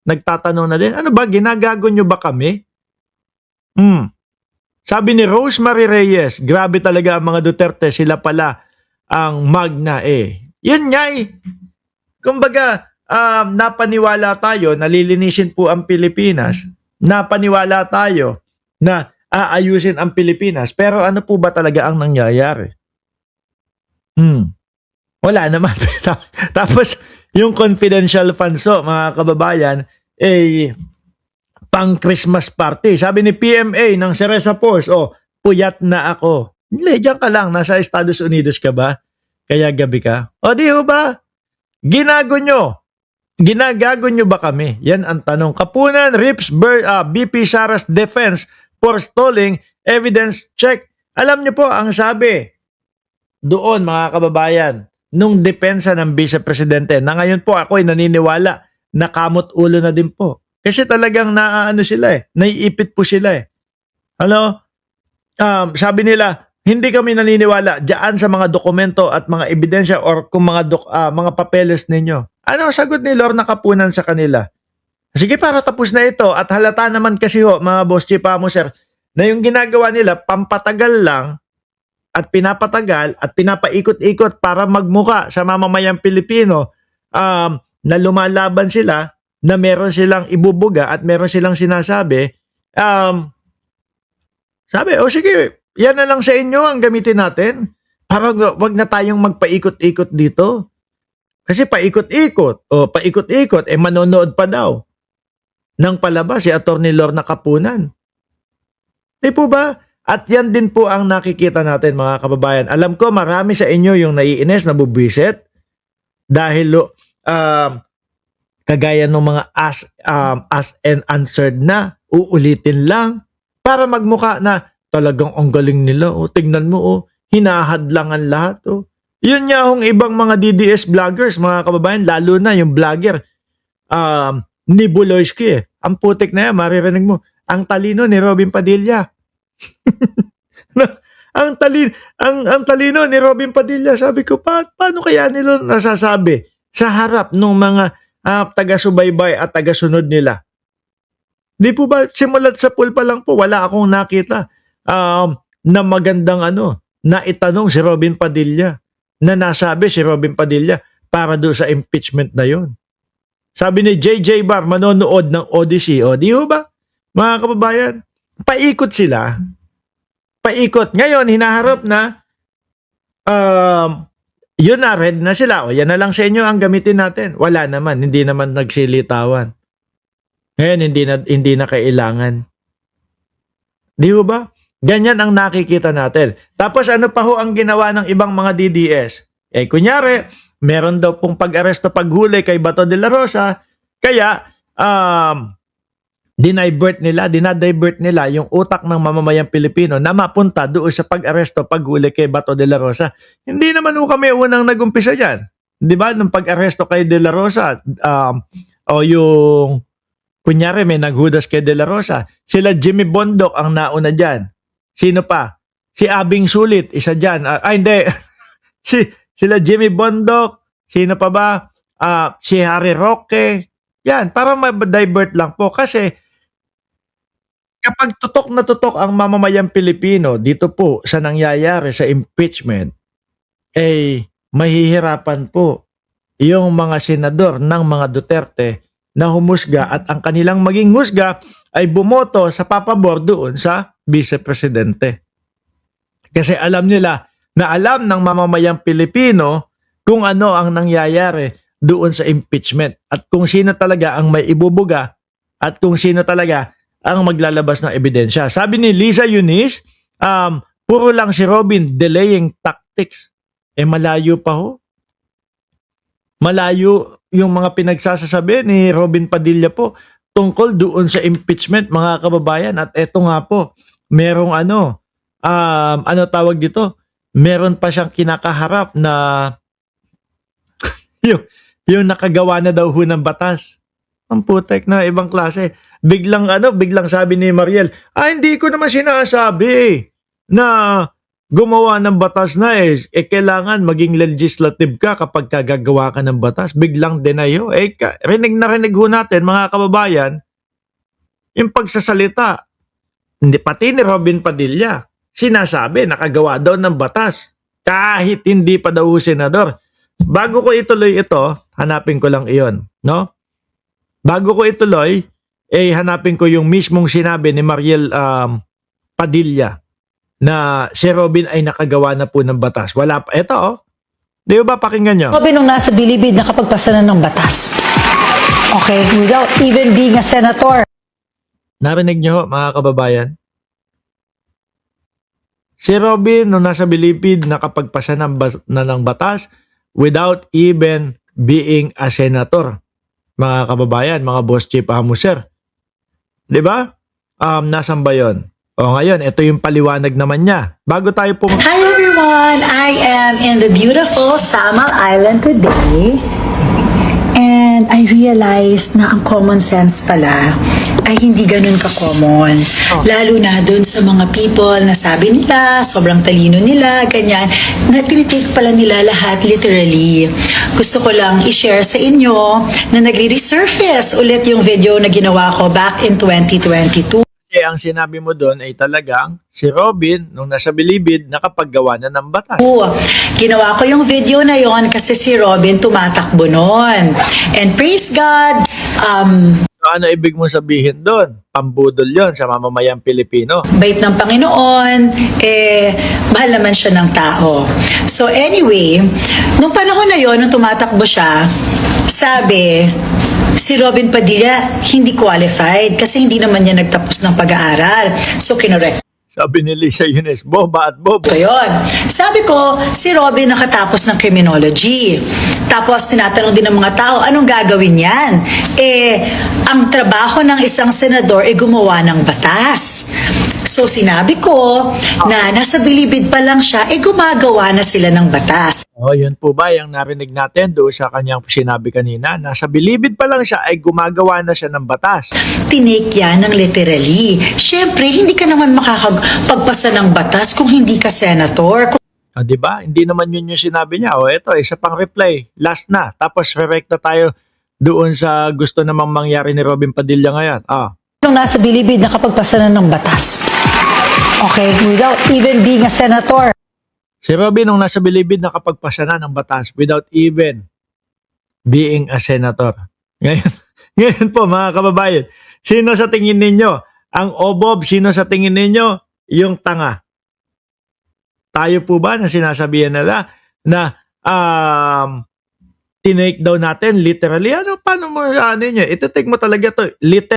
nagtatanong na din, ano ba, ginagago nyo ba kami? Sabi ni Rosemary Reyes, grabe talaga ang mga Duterte, sila pala ang magna eh. Yun nga eh. Kumbaga, napaniwala tayo, nalilinisin po ang Pilipinas, napaniwala tayo na aayusin ang Pilipinas, pero ano po ba talaga ang nangyayari? Wala naman. Tapos, yung confidential funds mga kababayan, pang Christmas party. Sabi ni PMA ng Ceresa Force, puyat na ako. Hindi, diyan ka lang. Nasa Estados Unidos ka ba? Kaya gabi ka? O di ho ba? Ginagago nyo ba kami? Yan ang tanong. Kapunan, Rips, BP Sara's defense for stalling evidence check. Alam nyo po, ang sabi doon mga kababayan, nung depensa ng Vice Presidente, na ngayon po ako'y naniniwala na kamot ulo na din po. Kasi talagang naiipit po sila eh. Sabi nila, hindi kami naniniwala diyan sa mga dokumento at mga ebidensya or kung mga papeles ninyo. Ano ang sagot ni Lorna Kapunan sa kanila? Sige, para tapos na ito at halata naman kasi mga boss chief mo sir, na yung ginagawa nila pampatagal lang at pinapatagal at pinapaikot-ikot para magmuka sa mamamayang Pilipino na lumalaban sila, na meron silang ibubuga at meron silang sinasabi, sabi, sige, yan na lang sa inyo ang gamitin natin para wag na tayong magpaikot-ikot dito. Kasi paikot-ikot, manonood pa daw ng palabas si Atty. Lorna Kapunan. Di po ba? At yan din po ang nakikita natin mga kababayan. Alam ko marami sa inyo yung naiinis, nabubwisit dahil kagaya ng mga asked and answered na uulitin lang para magmuka na talagang ang galing nila. Tingnan mo, hinahadlangan lahat. Yun nga hong ibang mga DDS vloggers mga kababayan, lalo na yung vlogger ni Buloyski. Ang putik na yan, maririnig mo. Ang talino ni Robin Padilla. ang talino ni Robin Padilla. Sabi ko, paano kaya nila nasasabi sa harap ng mga taga-subaybay at taga-sunod nila? Di po ba, simulat sa pool pa lang po, wala akong nakita na magandang na itanong si Robin Padilla, na nasabi si Robin Padilla para doon sa impeachment na yon. Sabi ni JJ Bar, manonood ng Odyssey. Di ho ba? Mga kababayan, paikot sila. Paikot. Ngayon, hinaharap na yun na, red na sila. Yan na lang sa inyo ang gamitin natin. Wala naman. Hindi naman nagsilitawan. Ngayon, hindi na kailangan. Di ho ba? Ganyan ang nakikita natin. Tapos ano pa ho ang ginawa ng ibang mga DDS? Kunyari, meron daw pong pag-aresto paghuli kay Bato de la Rosa, kaya dinadivert nila yung utak ng mamamayang Pilipino na mapunta doon sa pag-aresto paghuli kay Bato de la Rosa. Hindi naman ho kami unang nagumpisa dyan. Di ba? Nung pag-aresto kay de la Rosa, yung kunyari may naghudas kay de la Rosa, sila Jimmy Bondoc ang nauna dyan. Sino pa? Si Abing Sulit, isa dyan. Hindi. Sila Jimmy Bondoc. Sino pa ba? Si Harry Roque. Yan, para ma-divert lang po. Kasi kapag tutok na tutok ang mamamayang Pilipino dito po sa nangyayari sa impeachment, mahihirapan po yung mga senador ng mga Duterte na humusga at ang kanilang maging husga ay bumoto sa papabor doon sa Vice Presidente. Kasi alam nila na alam ng mamamayang Pilipino kung ano ang nangyayari doon sa impeachment at kung sino talaga ang may ibubuga at kung sino talaga ang maglalabas ng ebidensya. Sabi ni Liza Eunice, puro lang si Robin delaying tactics. Malayo pa ho. Malayo yung mga pinagsasasabi ni Robin Padilla po tungkol doon sa impeachment mga kababayan. At eto nga po, merong tawag dito, meron pa siyang kinakaharap na yung nakagawa na daw ho ng batas. Ang putek na ibang klase. Biglang sabi ni Mariel, hindi ko naman sinasabi na gumawa ng batas na kailangan maging legislative ka kapag gagawa ka ng batas. Biglang denayo. Rinig na rinig ho natin, mga kababayan, yung pagsasalita, hindi pati ni Robin Padilla, sinasabi, nakagawa daw ng batas. Kahit hindi pa daw senador. Bago ko ituloy ito, hanapin ko lang iyon. No? Bago ko ituloy, hanapin ko yung mismong sinabi ni Mariel Padilla na si Robin ay nakagawa na po ng batas. Wala pa. Ito di ba pakinggan nyo? Robin nung nasa bilibid nakapagpasa na ng batas. Okay, without even being a senator. Narinig nyo mga kababayan? Si Robin nung nasa bilibid nakapagpasa ng batas without even being a senator. Mga kababayan, mga boss chief amuser. Di ba? Nasan ba yun? Ngayon, ito yung paliwanag naman niya. Bago tayo Hi everyone! I am in the beautiful Samal Island today. And I realized na ang common sense pala ay hindi ganun ka-common. Lalo na dun sa mga people na sabi nila, sobrang talino nila, ganyan, na tinitake pala nila lahat literally. Gusto ko lang i-share sa inyo na nagre-resurface ulit yung video na ginawa ko back in 2022. Ang sinabi mo doon ay talagang si Robin nung nasa bilibid nakapaggawa na ng batas. Ginawa ko yung video na yon kasi si Robin tumatakbo noon. And praise God, ano ibig mo sabihin doon? Pambudol yon sa mamamayang Pilipino. bait ng Panginoon, mahal naman siya ng tao. So anyway, nung panahon na yon, nung tumatakbo siya, sabi, si Robin Padilla hindi qualified kasi hindi naman niya nagtapos ng pag-aaral. So kinorek Sabi ni Lisa Yunes, boba at bobo. ko yun. Sabi ko, si Robin nakatapos ng criminology. Tapos tinatanong din ng mga tao, anong gagawin yan? Ang trabaho ng isang senador gumawa ng batas. So sinabi ko na nasa bilibid pa lang siya, gumagawa na sila ng batas. Yun po ba yung narinig natin doon sa kanyang sinabi kanina? Nasa bilibid pa lang siya ay gumagawa na siya ng batas. Tinake yan ng literally. Siyempre, hindi ka naman makakapagpasa ng batas kung hindi ka senator. Di ba? Hindi naman yun yung sinabi niya. Ito, isa pang reply. Last na. Tapos rerekta tayo doon sa gusto namang mangyari ni Robin Padilla ngayon. Nung nasa bilibid nakapagpasa na ng batas. Okay, without even being a senator. Si Robin nung nasa bilibid nakapagpasa na ng batas without even being a senator. Ngayon po mga kababayan, sino sa tingin ninyo ang obob? Sino sa tingin ninyo yung tanga? Tayo po ba na sinasabihan nila na tinake daw natin literally? Paano mo, ito take mo talaga to literal.